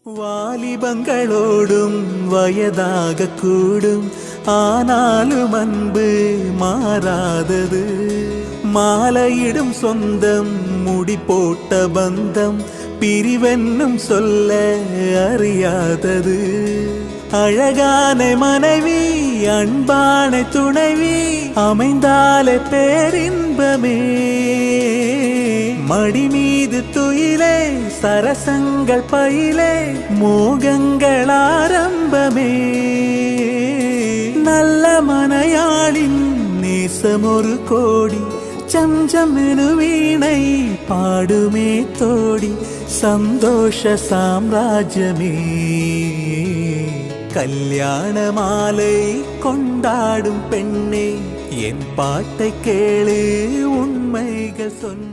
வாலிபங்களோடும் வயதாக கூடும், ஆனாலும் அன்பு மாறாதது. மாலையிடும் சொந்தம், முடி போட்ட பந்தம், பிரிவென்னும் சொல்ல அறியாதது. அழகான மனைவி, அன்பான துணைவி அமைந்தாலே பேரின்பமே. மடி மீது துயிலே, சரசங்கள் பயிலே, மோகங்கள் ஆரம்பமே. நல்ல மனையாளின் நேசம் ஒரு கோடி, சஞ்சம் எனு வீணை பாடுமே தோடி. சந்தோஷ சாம்ராஜ்யமே. கல்யாண மாலை கொண்டாடும் பெண்ணே, என் பாட்டை கேளு, உண்மைகள் சொன்ன